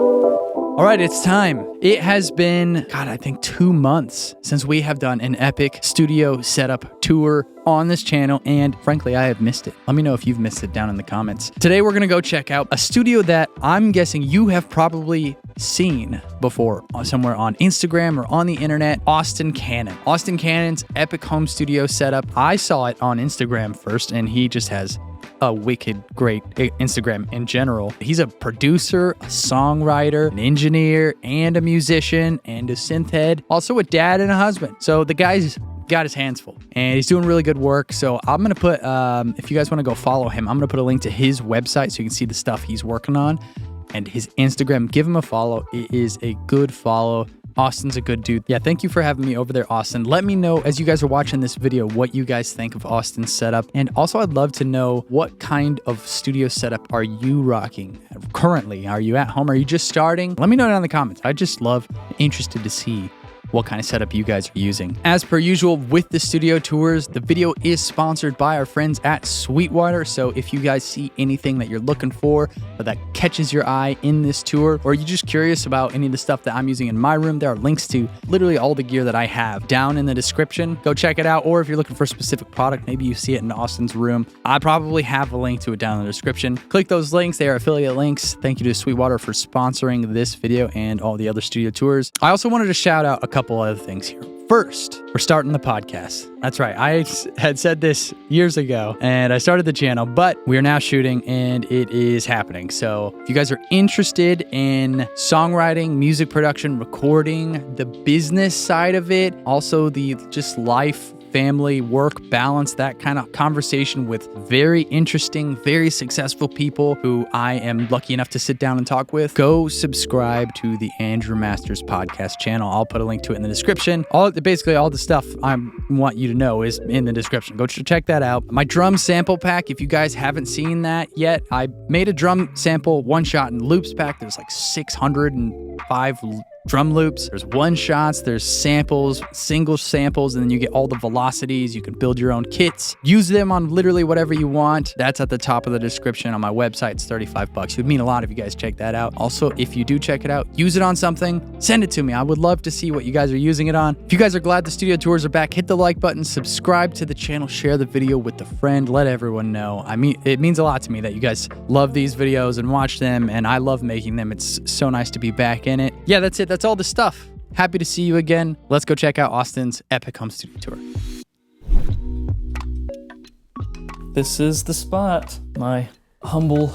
All right, it's time. It has been, I think 2 months since we have done an epic studio setup tour on this channel, and frankly, I have missed it. Let me know if you've missed it down in the comments. Today, we're gonna go check out a studio that I'm guessing you have probably seen before somewhere on Instagram or on the internet, Austin Cannon. Austin Cannon's epic home studio setup. I saw it on Instagram first, and he just has a wicked great Instagram in general. He's a producer, a songwriter, an engineer, and a musician, and a synth head. Also a dad and a husband. So the guy's got his hands full, and he's doing really good work. So I'm gonna put, if you guys wanna go follow him, I'm gonna put a link to his website so you can see the stuff he's working on, and his Instagram. Give him a follow. It is a good follow. Austin's a good dude. Yeah, thank you for having me over there, Austin. Let me know as you guys are watching this video what you guys think of Austin's setup. And also, I'd love to know what kind of studio setup are you rocking currently? Are you at home? Are you just starting? Let me know down in the comments. I just love, interested to see what kind of setup you guys are using. As per usual with the studio tours, the video is sponsored by our friends at Sweetwater. So if you guys see anything that you're looking for or that catches your eye in this tour, or you're just curious about any of the stuff that I'm using in my room, there are links to literally all the gear that I have down in the description. Go check it out. Or if you're looking for a specific product, maybe you see it in Austin's room, I probably have a link to it down in the description. Click those links. They are affiliate links. Thank you to Sweetwater for sponsoring this video and all the other studio tours. I also wanted to shout out a couple other things here. First, we're starting the podcast. That's right. I had said this years ago, and I started the channel, but we are now shooting, and it is happening. So if you guys are interested in songwriting, music production, recording, the business side of it, also the just life, family, work balance, that kind of conversation with very interesting, very successful people who I am lucky enough to sit down and talk with, go subscribe to the ANDREWMASTERS podcast channel. I'll put a link to it in the description. Basically all the stuff I want you to know is in the description. Go check that out. My drum sample pack, if you guys haven't seen that yet, I made a drum sample one shot and loops pack. There's like 605 drum loops. There's one shots, there's samples, single samples, and then you get all the velocities. You can build your own kits, use them on literally whatever you want. That's at the top of the description on my website. It's $35. It would mean a lot if you guys check that out. Also, if you do check it out, use it on something, send it to me. I would love to see what you guys are using it on. If you guys are glad the studio tours are back, hit the like button, subscribe to the channel, share the video with a friend, let everyone know. I mean, it means a lot to me that you guys love these videos and watch them, and I love making them. It's so nice to be back in it. Yeah, that's it. That's all the stuff. Happy to see you again. Let's go check out Austin's epic home studio tour. This is the spot, my humble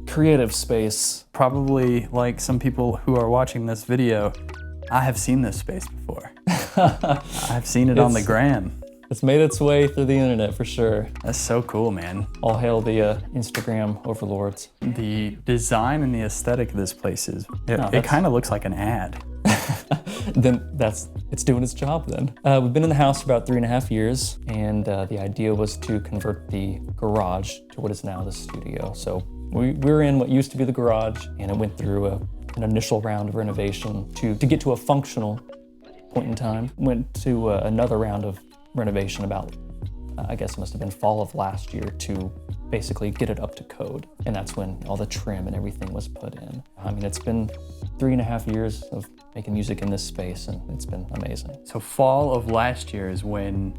creative space. Probably like some people who are watching this video, I have seen this space before. I've seen it on the gram. It's made its way through the internet for sure. That's so cool, man. All hail the Instagram overlords. The design and the aesthetic of this place is, it kind of looks like an ad. Then it's doing its job then. We've been in the house for about 3.5 years, and the idea was to convert the garage to what is now the studio. So we're in what used to be the garage, and it went through an initial round of renovation to get to a functional point in time. Went to another round of renovation about, I guess it must have been fall of last year, to basically get it up to code. And that's when all the trim and everything was put in. I mean, it's been 3.5 years of making music in this space, and it's been amazing. So fall of last year is when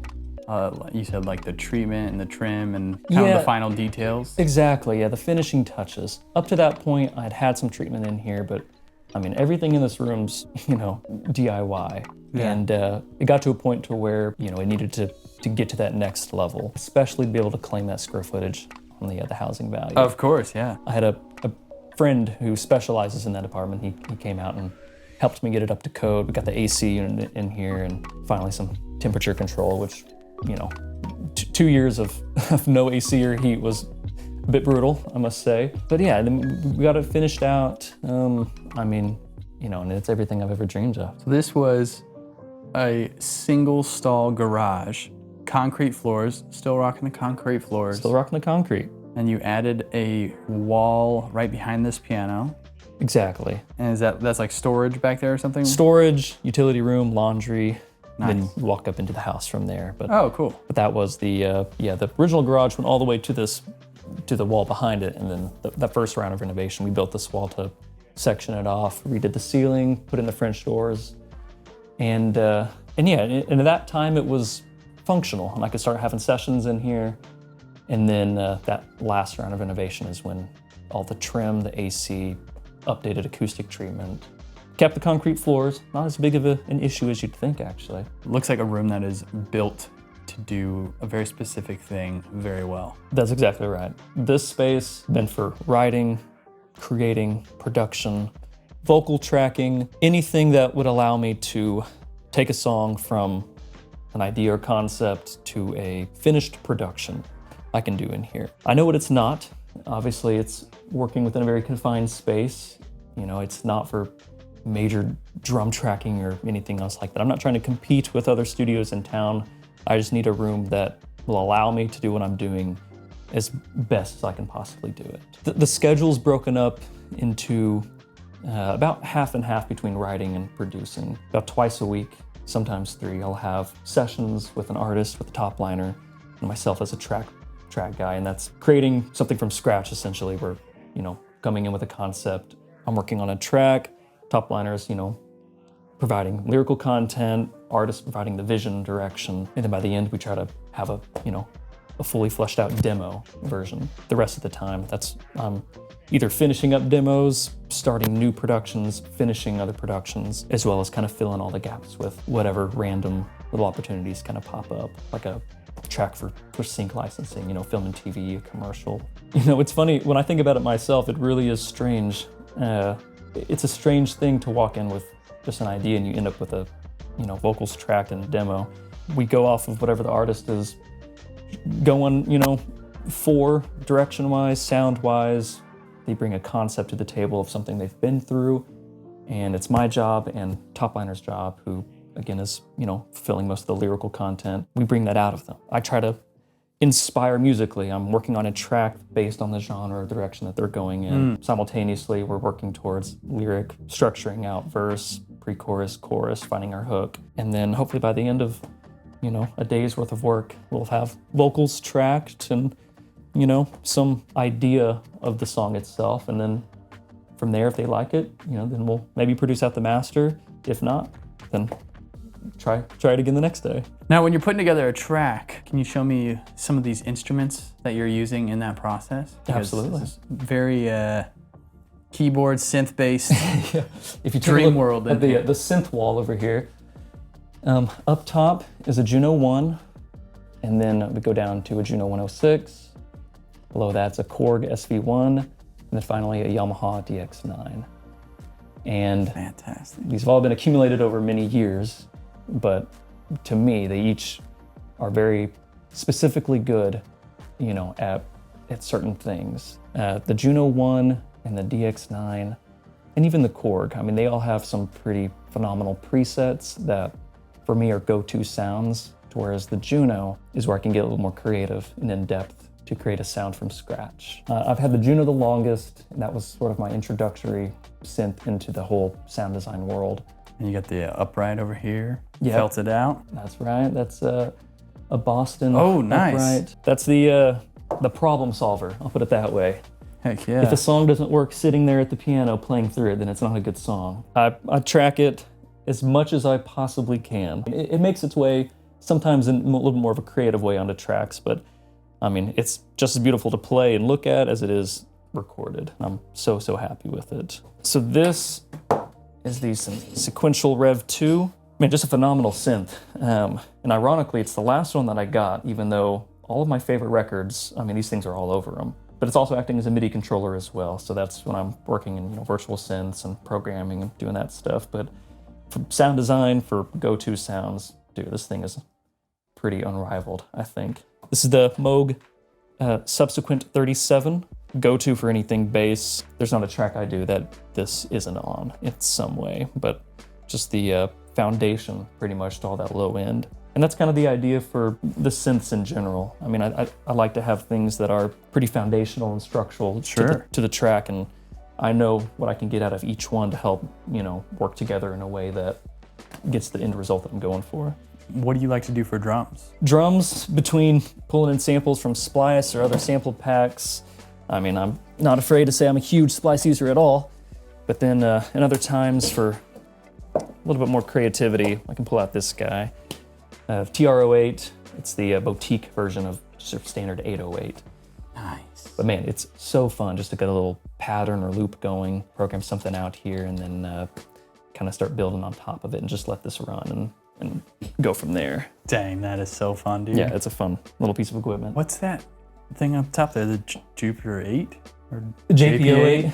you said like the treatment and the trim and kind of the final details? Exactly, yeah, the finishing touches. Up to that point, I'd had some treatment in here, but I mean, everything in this room's, DIY. Yeah. And it got to a point to where, it needed to get to that next level, especially to be able to claim that square footage on the housing value. Of course, yeah. I had a friend who specializes in that department. He came out and helped me get it up to code. We got the AC unit in here, and finally some temperature control, which, 2 years of no AC or heat was a bit brutal, I must say. But yeah, then we got it finished out. And it's everything I've ever dreamed of. So this was a single stall garage, concrete floors, still rocking the concrete floors. Still rocking the concrete. And you added a wall right behind this piano. Exactly. And that's like storage back there or something? Storage, utility room, laundry. Nice. Then you walk up into the house from there. But oh, cool. But that was the original garage went all the way to the wall behind it, and then that first round of renovation, we built this wall to section it off, redid the ceiling, put in the French doors, and yeah, and at that time it was functional, and I could start having sessions in here. And then that last round of renovation is when all the trim, the AC, updated acoustic treatment, kept the concrete floors. Not as big of an issue as you'd think, actually. Looks like a room that is built to do a very specific thing very well. That's exactly right. This space meant for writing, creating, production, vocal tracking, anything that would allow me to take a song from an idea or concept to a finished production I can do in here. I know what it's not. Obviously, it's working within a very confined space. You know, it's not for major drum tracking or anything else like that. I'm not trying to compete with other studios in town. I just need a room that will allow me to do what I'm doing as best as I can possibly do it. The schedule's broken up into about half and half between writing and producing. About twice a week, sometimes 3, I'll have sessions with an artist, with a top liner, and myself as a track guy, and that's creating something from scratch, essentially. We're, you know, coming in with a concept. I'm working on a track, top liners, you know, providing lyrical content, artists providing the vision, direction, and then by the end we try to have a, you know, a fully fleshed out demo version. The rest of the time, that's either finishing up demos, starting new productions, finishing other productions, as well as kind of filling all the gaps with whatever random little opportunities kind of pop up, like a track for sync licensing, you know, film and TV, a commercial. You know, it's funny, when I think about it myself, it really is strange. It's a strange thing to walk in with just an idea and you end up with a, you know, vocals track and a demo. We go off of whatever the artist is going, you know, for direction-wise, sound-wise. They bring a concept to the table of something they've been through, and it's my job and top liner's job, who again is, you know, fulfilling most of the lyrical content. We bring that out of them. I try to inspire musically. I'm working on a track based on the genre or direction that they're going in. Simultaneously, we're working towards lyric, structuring out verse, pre-chorus, chorus, finding our hook. And then hopefully by the end of, you know, a day's worth of work, we'll have vocals tracked and, you know, some idea of the song itself. And then from there, if they like it, you know, then we'll maybe produce out the master. If not, then try it again the next day. Now, when you're putting together a track, can you show me some of these instruments that you're using in that process? Because Absolutely. This is very keyboard, synth-based Yeah. If you take dream a look world. at the synth wall over here, up top is a Juno 1, and then we go down to a Juno 106. Below that's a Korg SV1, and then finally a Yamaha DX9. And Fantastic. these have all been accumulated over many years, but to me, they each are very specifically good, you know, at certain things. The Juno 1 and the DX9, and even the Korg, I mean, they all have some pretty phenomenal presets that, for me, are go-to sounds, whereas the Juno is where I can get a little more creative and in-depth to create a sound from scratch. I've had the Juno the longest, and that was sort of my introductory synth into the whole sound design world. And you got the upright over here. Yep. Felted out. That's right. That's a Boston Oh, nice. upright. That's the problem solver, I'll put it that way. Heck yeah. If a song doesn't work sitting there at the piano playing through it, then it's not a good song. I track it as much as I possibly can. It makes its way sometimes in a little bit more of a creative way onto tracks, but I mean, it's just as beautiful to play and look at as it is recorded. I'm so happy with it. So this is the Sequential Rev 2. Man, just a phenomenal synth. And ironically, it's the last one that I got, even though all of my favorite records, I mean, these things are all over them. But it's also acting as a MIDI controller as well. So that's when I'm working in, you know, virtual synths and programming and doing that stuff. But for sound design, for go-to sounds, dude, this thing is pretty unrivaled, I think. This is the Moog Subsequent 37. Go-to for anything bass. There's not a track I do that this isn't on in some way, but just the foundation pretty much to all that low end. And that's kind of the idea for the synths in general. I mean, I like to have things that are pretty foundational and structural Sure. to the track, and I know what I can get out of each one to help, you know, work together in a way that gets the end result that I'm going for. What do you like to do for drums? Drums, between pulling in samples from Splice or other sample packs. I mean, I'm not afraid to say I'm a huge Splice user at all. But then in other times for a little bit more creativity, I can pull out this guy. TR-08, it's the boutique version of sort of standard 808. Nice. But man, it's so fun just to get a little pattern or loop going, program something out here, and then kind of start building on top of it and just let this run and go from there. Dang, that is so fun, dude. Yeah, it's a fun little piece of equipment. What's that thing up top there? The Jupiter 8? Or JP-08?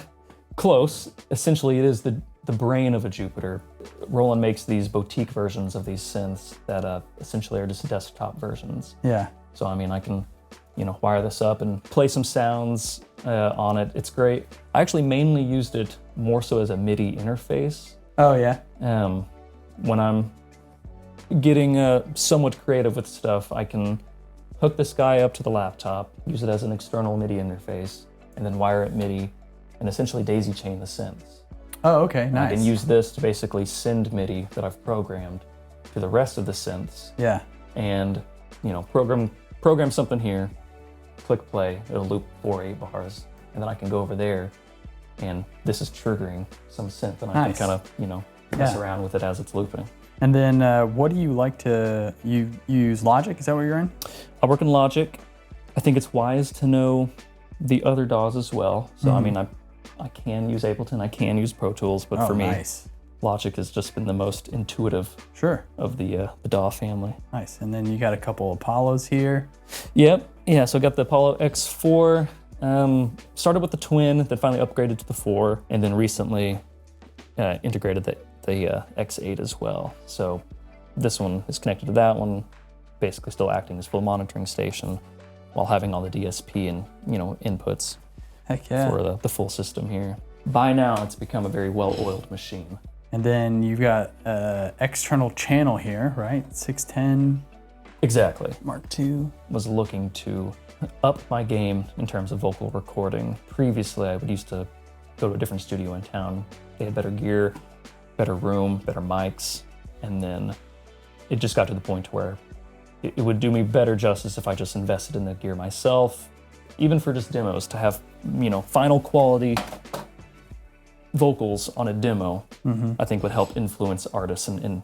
Close. Essentially, it is the brain of a Jupiter. Roland makes these boutique versions of these synths that essentially are just desktop versions. Yeah. So, I mean, I can, wire this up and play some sounds on it. It's great. I actually mainly used it more so as a MIDI interface. Oh, yeah. When I'm getting somewhat creative with stuff, I can hook this guy up to the laptop, use it as an external MIDI interface, and then wire it MIDI and essentially daisy chain the synths. Oh, okay, nice. I can use this to basically send MIDI that I've programmed to the rest of the synths. Yeah. And, program something here, click play, it'll loop 4 8 bars, and then I can go over there and this is triggering some synth and I can kind of, mess around with it as it's looping. And then what do you like to, you use Logic? Is that what you're in? I work in Logic. I think it's wise to know the other DAWs as well. So, I mean, I can use Ableton, I can use Pro Tools, but for me, Logic has just been the most intuitive of the DAW family. Nice, and then you got a couple Apollos here. Yep, yeah, so I got the Apollo X4, started with the Twin, then finally upgraded to the 4, and then recently integrated the X8 as well. So this one is connected to that one, basically still acting as full monitoring station while having all the DSP and, inputs. Heck yeah. For the full system here. By now, it's become a very well-oiled machine. And then you've got external channel here, right? 610. Exactly. Mark II. Was looking to up my game in terms of vocal recording. Previously, I used to go to a different studio in town. They had better gear, better room, better mics, and then it just got to the point where it would do me better justice if I just invested in the gear myself, even for just demos, to have, final quality vocals on a demo, I think would help influence artists and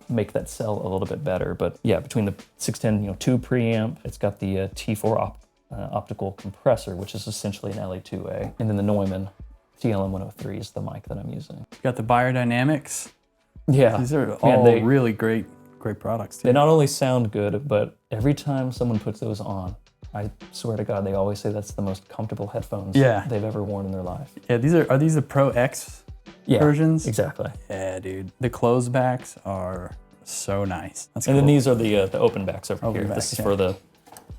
make that sell a little bit better. But yeah, between the 610, 2 preamp, it's got the T4 optical compressor, which is essentially an LA2A, and then the Neumann TLM103 is the mic that I'm using. You got the Biodynamics. Yeah. These are all really great products too. They not only sound good, but every time someone puts those on, I swear to God, they always say that's the most comfortable headphones they've ever worn in their life. Yeah, are these the Pro X versions? Exactly. Yeah, dude. The closed backs are so nice. That's and cool. then these are the open backs over here. Back, this is for the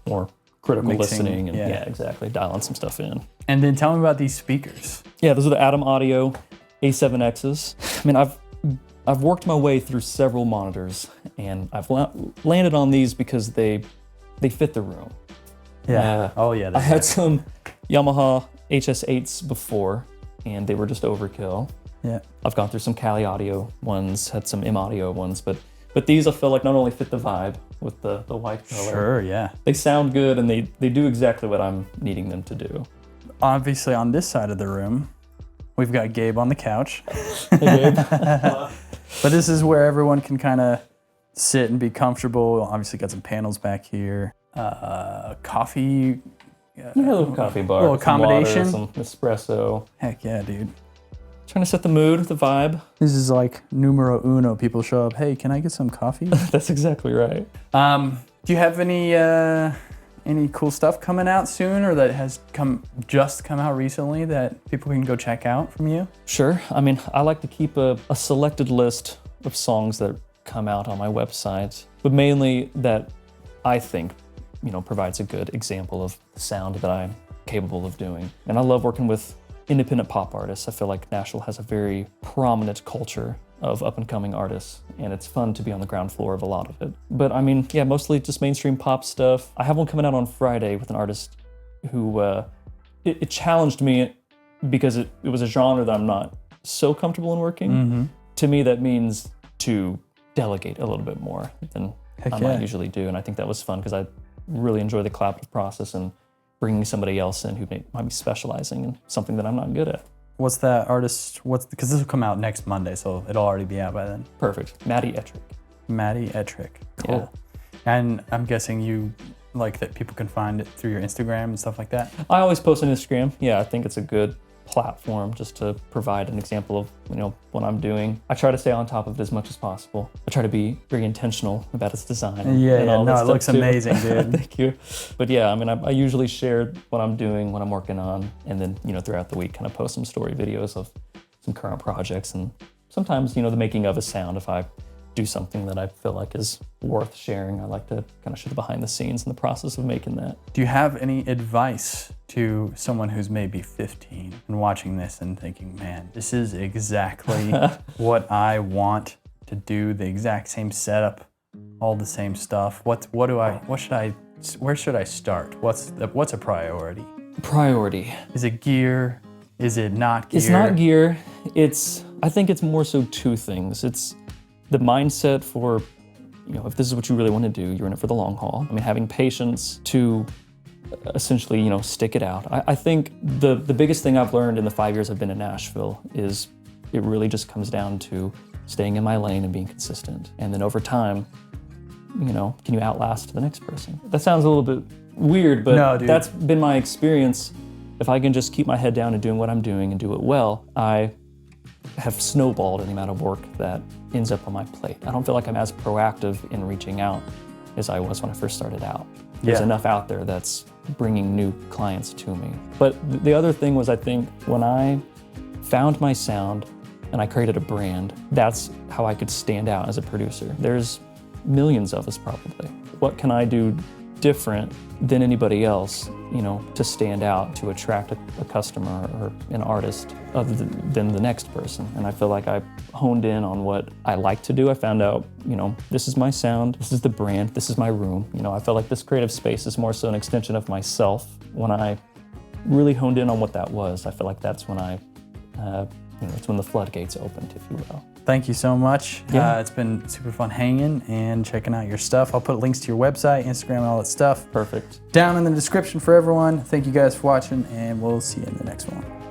more critical mixing, listening and exactly, dialing some stuff in. And then tell me about these speakers. Yeah, those are the Atom Audio A7Xs. I mean, I've worked my way through several monitors, and I've landed on these because they fit the room. Yeah. I had some Yamaha HS8s before, and they were just overkill. Yeah. I've gone through some Kali Audio ones, had some M Audio ones, but these I feel like not only fit the vibe with the white color. Sure, yeah. They sound good, and they do exactly what I'm needing them to do. Obviously, on this side of the room, we've got Gabe on the couch. Hey, Gabe. But this is where everyone can kind of sit and be comfortable. Obviously, got some panels back here. Coffee. Yeah, a little coffee bar. Little accommodation. Some water, some espresso. Heck yeah, dude. Trying to set the mood, the vibe. This is like numero uno. People show up. Hey, can I get some coffee? That's exactly right. Do you have any cool stuff coming out soon, or that has just come out recently that people can go check out from you? Sure. I mean, I like to keep a selected list of songs that come out on my website, but mainly that I think, provides a good example of the sound that I'm capable of doing. And I love working with independent pop artists. I feel like Nashville has a very prominent culture of up-and-coming artists, and it's fun to be on the ground floor of a lot of it. But I mean, yeah, mostly just mainstream pop stuff. I have one coming out on Friday with an artist who, it challenged me because it was a genre that I'm not so comfortable in working. To me, that means to delegate a little bit more than I might usually do, and I think that was fun because I really enjoy the collaborative process and bringing somebody else in who might be specializing in something that I'm not good at. What's that artist? Because this will come out next Monday, so it'll already be out by then. Perfect. Maddie Ettrick. Maddie Ettrick. Cool. Yeah. And I'm guessing you like that people can find it through your Instagram and stuff like that? I always post on Instagram. Yeah, I think it's a good platform just to provide an example of, what I'm doing. I try to stay on top of it as much as possible. I try to be very intentional about its design. Yeah, no, it looks amazing, dude. Thank you. But yeah, I usually share what I'm doing, what I'm working on, and then, throughout the week kind of post some story videos of some current projects, and sometimes, the making of a sound. If I do something that I feel like is worth sharing, I like to kind of show the behind the scenes in the process of making that. Do you have any advice to someone who's maybe 15 and watching this and thinking, man, this is exactly what I want to do, the exact same setup, all the same stuff. Where should I start? What's a priority? Priority. Is it gear? Is it not gear? It's not gear. I think it's more so two things. It's the mindset for, if this is what you really want to do, you're in it for the long haul. Having patience to essentially, stick it out. I think the biggest thing I've learned in the 5 years I've been in Nashville is it really just comes down to staying in my lane and being consistent. And then over time, can you outlast the next person? That sounds a little bit weird, but no, dude. That's been my experience. If I can just keep my head down and doing what I'm doing and do it well, I have snowballed in the amount of work that ends up on my plate. I don't feel like I'm as proactive in reaching out as I was when I first started out. There's enough out there that's bringing new clients to me. But the other thing was, I think when I found my sound and I created a brand, that's how I could stand out as a producer. There's millions of us probably. What can I do different than anybody else, to stand out, to attract a customer or an artist other than the next person? And I feel like I honed in on what I like to do. I found out, this is my sound, this is the brand, this is my room. I felt like this creative space is more so an extension of myself. When I really honed in on what that was, I feel like that's when it's when the floodgates opened, if you will. Thank you so much. Yeah. It's been super fun hanging and checking out your stuff. I'll put links to your website, Instagram, all that stuff. Perfect. Down in the description for everyone. Thank you guys for watching, and we'll see you in the next one.